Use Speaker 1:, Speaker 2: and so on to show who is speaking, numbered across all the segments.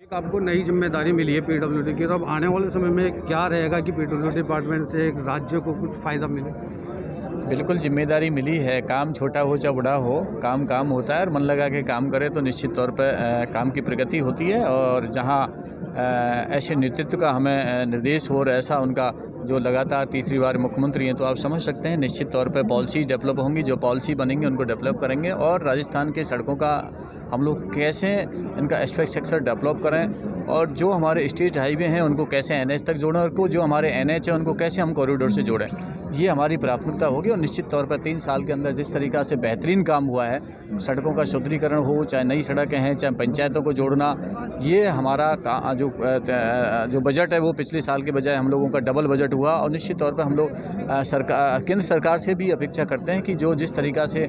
Speaker 1: आपको नई जिम्मेदारी मिली है पीडब्ल्यूडी की, तो अब आने वाले समय में क्या रहेगा कि पीडब्ल्यूडी डिपार्टमेंट से एक राज्य को कुछ फ़ायदा मिले?
Speaker 2: बिल्कुल जिम्मेदारी मिली है। काम छोटा हो चाहे बड़ा हो, काम काम होता है और मन लगा के काम करे तो निश्चित तौर पर काम की प्रगति होती है। और जहाँ ऐसे नेतृत्व का हमें निर्देश हो और ऐसा उनका जो लगातार तीसरी बार मुख्यमंत्री हैं, तो आप समझ सकते हैं निश्चित तौर पे पॉलिसी डेवलप होंगी। जो पॉलिसी बनेंगे उनको डेवलप करेंगे और राजस्थान के सड़कों का हम लोग कैसे इनका इंफ्रास्ट्रक्चर डेवलप करें और जो हमारे स्टेट हाईवे हैं उनको कैसे एनएच तक जोड़ें और जो हमारे एनएच है उनको कैसे हम कॉरिडोर से जोड़ें, ये हमारी प्राथमिकता होगी। और निश्चित तौर पर 3 साल के अंदर जिस तरीक़ा से बेहतरीन काम हुआ है, सड़कों का सुदृढ़ीकरण हो, चाहे नई सड़कें हैं, चाहे पंचायतों को जोड़ना, ये हमारा जो बजट है वो पिछले साल के बजाय हम लोगों का डबल बजट हुआ। और निश्चित तौर पर हम लोग केंद्र सरकार से भी अपेक्षा करते हैं कि जो जिस तरीक़ा से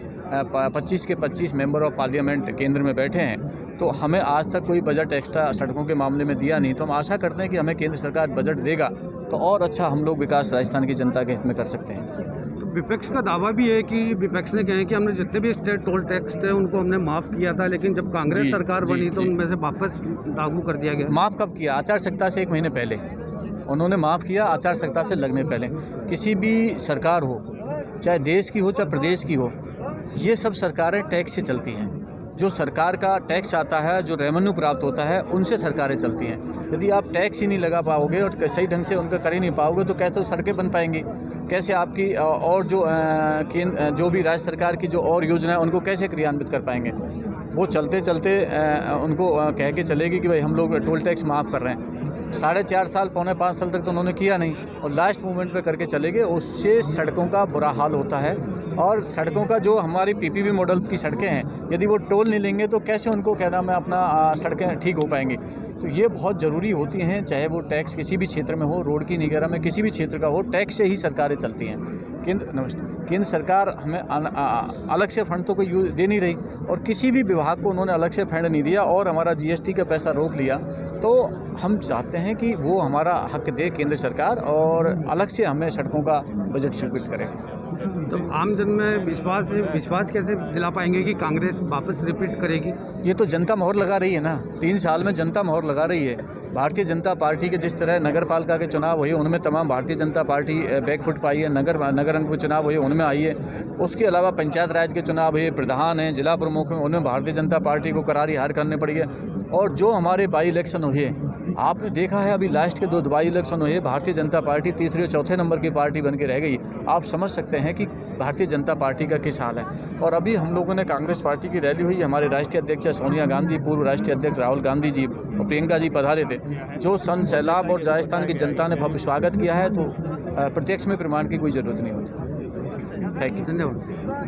Speaker 2: 25 के 25 मेंबर ऑफ पार्लियामेंट केंद्र में बैठे हैं, तो हमें आज तक कोई बजट एक्स्ट्रा सड़कों के मामले में दिया नहीं, तो हम आशा करते हैं कि हमें केंद्र सरकार बजट देगा तो और अच्छा हम लोग विकास राजस्थान की जनता के हित में कर सकते हैं।
Speaker 1: विपक्ष का दावा भी है कि विपक्ष ने कहा है कि हमने जितने भी स्टेट टोल टैक्स थे उनको हमने माफ़ किया था, लेकिन जब कांग्रेस सरकार बनी तो उनमें से वापस लागू कर दिया गया।
Speaker 2: माफ़ कब किया? आचार संहिता से 1 महीने पहले उन्होंने माफ़ किया। आचार संहिता से लगने पहले किसी भी सरकार हो, चाहे देश की हो चाहे प्रदेश की हो, ये सब सरकारें टैक्स से चलती हैं। जो सरकार का टैक्स आता है, जो रेवेन्यू प्राप्त होता है, उनसे सरकारें चलती हैं। यदि आप टैक्स ही नहीं लगा पाओगे और सही ढंग से उनका कर ही नहीं पाओगे तो कैसे तो सड़कें बन पाएंगी, कैसे आपकी और जो भी राज्य सरकार की जो और योजना है उनको कैसे क्रियान्वित कर पाएंगे। वो चलते चलते उनको कह के चलेगी कि भाई हम लोग टोल टैक्स माफ़ कर रहे हैं। 4.5 साल 4.25 साल तक तो उन्होंने किया नहीं और लास्ट मोमेंट पे करके चले गए। उससे सड़कों का बुरा हाल होता है। और सड़कों का जो हमारी पीपीपी मॉडल की सड़कें हैं, यदि वो टोल नहीं लेंगे तो कैसे उनको क्या नाम है अपना सड़कें ठीक हो पाएंगी। तो ये बहुत ज़रूरी होती हैं, चाहे वो टैक्स किसी भी क्षेत्र में हो, रोड की निगरानी में किसी भी क्षेत्र का हो, टैक्स से ही सरकारें चलती हैं। केंद्र सरकार हमें अलग से फंड तो कोई दे नहीं रही और किसी भी विभाग को उन्होंने अलग से फंड नहीं दिया और हमारा जीएसटी का पैसा रोक लिया। तो हम चाहते हैं कि वो हमारा हक दे केंद्र सरकार और अलग से हमें सड़कों का बजट स्वीकृत करे।
Speaker 1: तो आम जन में विश्वास कैसे दिला पाएंगे कि कांग्रेस वापस रिपीट करेगी?
Speaker 2: ये तो जनता मोहर लगा रही है ना, 3 साल में जनता मोहर लगा रही है। भारतीय जनता पार्टी के जिस तरह नगर पालिका के चुनाव हुए उनमें तमाम भारतीय जनता पार्टी बैकफुट पाई है, नगर अंग चुनाव हुए उनमें आई है। उसके अलावा पंचायत राज के चुनाव हुए, प्रधान हैं, जिला प्रमुख हैं, उनमें भारतीय जनता पार्टी को करारी हार करनी पड़ी है। और जो हमारे बाई इलेक्शन हुए, आपने देखा है अभी लास्ट के 2 बाई इलेक्शन हुए, भारतीय जनता पार्टी तीसरे और चौथे नंबर की पार्टी बन के रह गई। आप समझ सकते हैं कि भारतीय जनता पार्टी का किस हाल है। और अभी हम लोगों ने कांग्रेस पार्टी की रैली हुई, हमारे राष्ट्रीय अध्यक्ष सोनिया गांधी, पूर्व राष्ट्रीय अध्यक्ष राहुल गांधी जी और प्रियंका जी पधारे थे। जो सन सैलाब और राजस्थान की जनता ने भव्य स्वागत किया है, तो प्रत्यक्ष में प्रमाण की कोई ज़रूरत नहीं होती। Thank you.
Speaker 1: धन्यवाद।